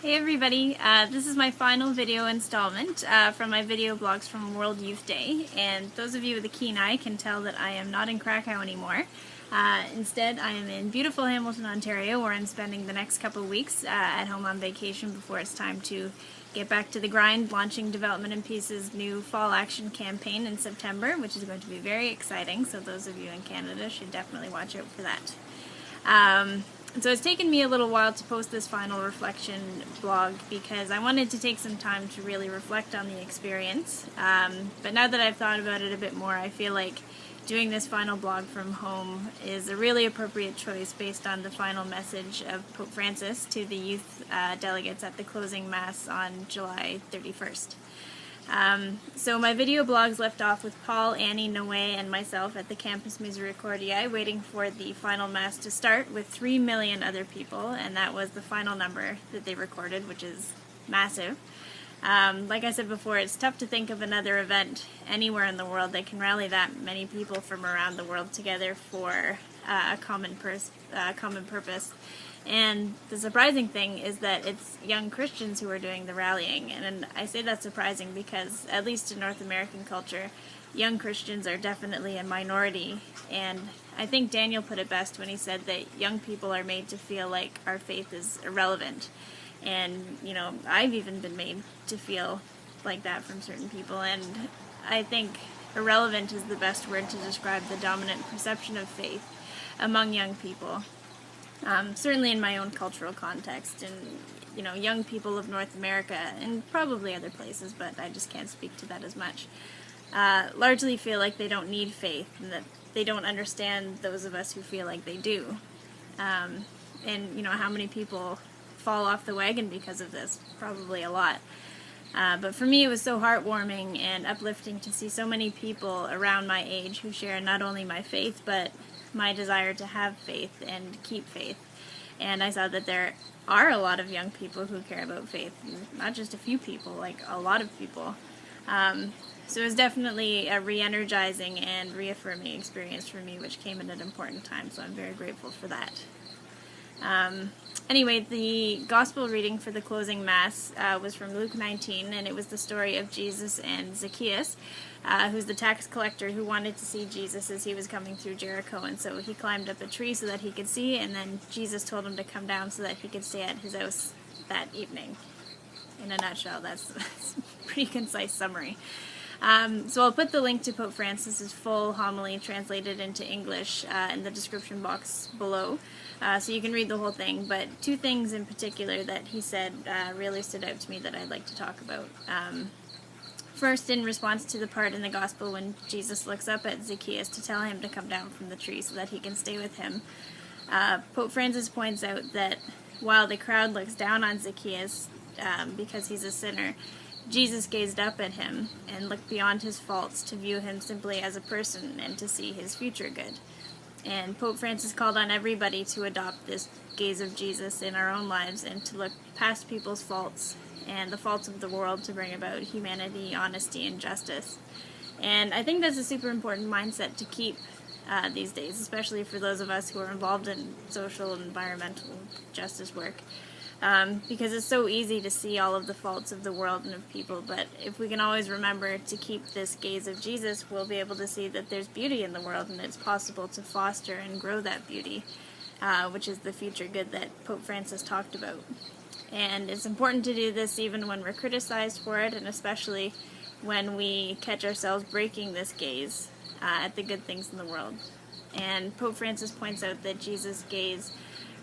Hey everybody, this is my final video installment from my video blogs from World Youth Day, and those of you with a keen eye can tell that I am not in Krakow anymore. Instead, I am in beautiful Hamilton, Ontario, where I'm spending the next couple of weeks at home on vacation before it's time to get back to the grind, launching Development in Peace's new Fall Action campaign in September, which is going to be very exciting, so those of you in Canada should definitely watch out for that. So it's taken me a little while to post this final reflection blog because I wanted to take some time to really reflect on the experience. But now that I've thought about it a bit more, I feel like doing this final blog from home is a really appropriate choice based on the final message of Pope Francis to the youth delegates at the closing Mass on July 31st. So my video blogs left off with Paul, Annie, Noe, and myself at the Campus Misericordiae waiting for the final Mass to start with 3 million other people, and that was the final number that they recorded, which is massive. Like I said before, it's tough to think of another event anywhere in the world that can rally that many people from around the world together for a common purpose. And the surprising thing is that it's young Christians who are doing the rallying. And I say that's surprising because, at least in North American culture, young Christians are definitely a minority. And I think Daniel put it best when he said that young people are made to feel like our faith is irrelevant. And, you know, I've even been made to feel like that from certain people. And I think irrelevant is the best word to describe the dominant perception of faith among young people. Certainly in my own cultural context, and you know, young people of North America and probably other places, but I just can't speak to that as much, largely feel like they don't need faith and that they don't understand those of us who feel like they do. And you know, how many people fall off the wagon because of this? Probably a lot. But for me, it was so heartwarming and uplifting to see so many people around my age who share not only my faith, but my desire to have faith and keep faith. And I saw that there are a lot of young people who care about faith, not just a few people, like a lot of people. So it was definitely a re-energizing and reaffirming experience for me, which came at an important time, so I'm very grateful for that. Anyway, the gospel reading for the closing Mass was from Luke 19, and it was the story of Jesus and Zacchaeus, who's the tax collector who wanted to see Jesus as he was coming through Jericho, and so he climbed up a tree so that he could see, and then Jesus told him to come down so that he could stay at his house that evening. In a nutshell, that's a pretty concise summary. So I'll put the link to Pope Francis's full homily translated into English in the description box below, so you can read the whole thing. But two things in particular that he said really stood out to me that I'd like to talk about. First, in response to the part in the Gospel when Jesus looks up at Zacchaeus to tell him to come down from the tree so that he can stay with him, Pope Francis points out that while the crowd looks down on Zacchaeus because he's a sinner, Jesus gazed up at him and looked beyond his faults to view him simply as a person and to see his future good. And Pope Francis called on everybody to adopt this gaze of Jesus in our own lives and to look past people's faults and the faults of the world to bring about humanity, honesty, and justice. And I think that's a super important mindset to keep these days, especially for those of us who are involved in social and environmental justice work. Because it's so easy to see all of the faults of the world and of people, but if we can always remember to keep this gaze of Jesus, we'll be able to see that there's beauty in the world and it's possible to foster and grow that beauty, which is the future good that Pope Francis talked about. And it's important to do this even when we're criticized for it, and especially when we catch ourselves breaking this gaze at the good things in the world. And Pope Francis points out that Jesus' gaze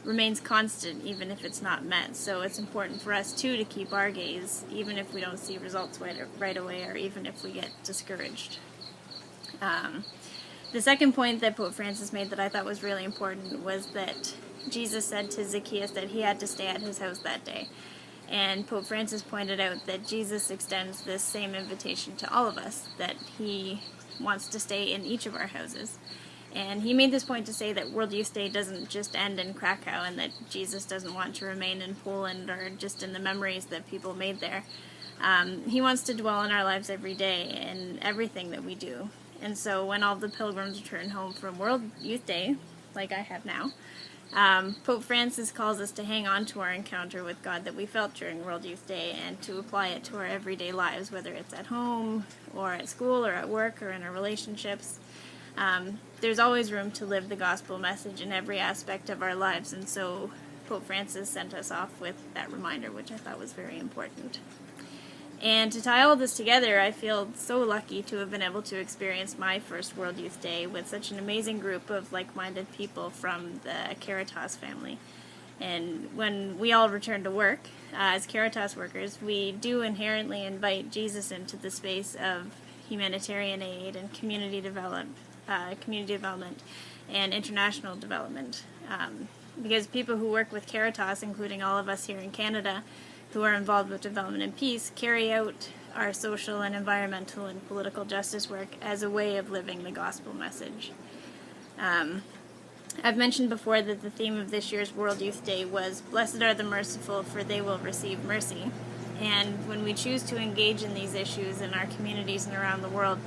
remains constant even if it's not met, so it's important for us too to keep our gaze even if we don't see results right away or even if we get discouraged. The second point that Pope Francis made that I thought was really important was that Jesus said to Zacchaeus that he had to stay at his house that day, and Pope Francis pointed out that Jesus extends this same invitation to all of us, that he wants to stay in each of our houses. And he made this point to say that World Youth Day doesn't just end in Krakow and that Jesus doesn't want to remain in Poland or just in the memories that people made there. He wants to dwell in our lives every day in everything that we do. And so when all the pilgrims return home from World Youth Day, like I have now, Pope Francis calls us to hang on to our encounter with God that we felt during World Youth Day and to apply it to our everyday lives, whether it's at home or at school or at work or in our relationships. There's always room to live the gospel message in every aspect of our lives, and so Pope Francis sent us off with that reminder, which I thought was very important. And to tie all this together, I feel so lucky to have been able to experience my first World Youth Day with such an amazing group of like-minded people from the Caritas family. And when we all return to work as Caritas workers, we do inherently invite Jesus into the space of humanitarian aid and community development and international development. Because people who work with Caritas, including all of us here in Canada, who are involved with development and peace, carry out our social and environmental and political justice work as a way of living the gospel message. I've mentioned before that the theme of this year's World Youth Day was "Blessed are the merciful, for they will receive mercy." And when we choose to engage in these issues in our communities and around the world,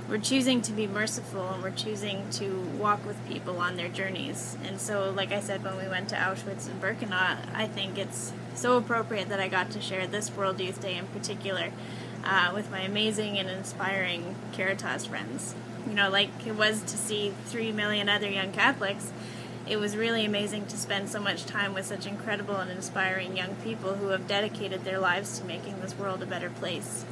we're choosing to be merciful, and we're choosing to walk with people on their journeys. And so, like I said, when we went to Auschwitz and Birkenau, I think it's so appropriate that I got to share this World Youth Day in particular with my amazing and inspiring Caritas friends. You know, like it was to see 3 million other young Catholics, it was really amazing to spend so much time with such incredible and inspiring young people who have dedicated their lives to making this world a better place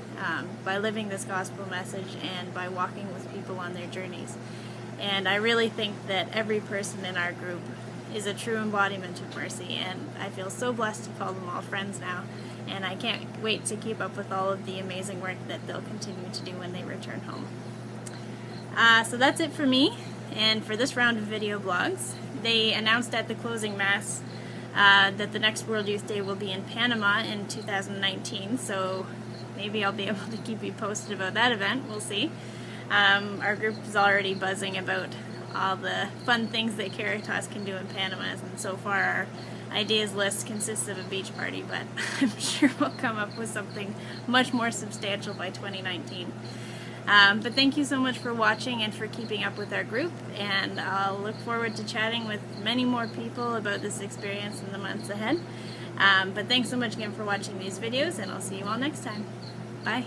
by living this gospel message and by walking with people on their journeys. And I really think that every person in our group is a true embodiment of mercy, and I feel so blessed to call them all friends now, and I can't wait to keep up with all of the amazing work that they'll continue to do when they return home. So that's it for me, and for this round of video blogs. They announced at the closing mass that the next World Youth Day will be in Panama in 2019, so maybe I'll be able to keep you posted about that event. We'll see. Our group is already buzzing about all the fun things that Caritas can do in Panama, and so far our ideas list consists of a beach party, but I'm sure we'll come up with something much more substantial by 2019. But thank you so much for watching and for keeping up with our group, and I'll look forward to chatting with many more people about this experience in the months ahead. But thanks so much again for watching these videos, and I'll see you all next time. Bye.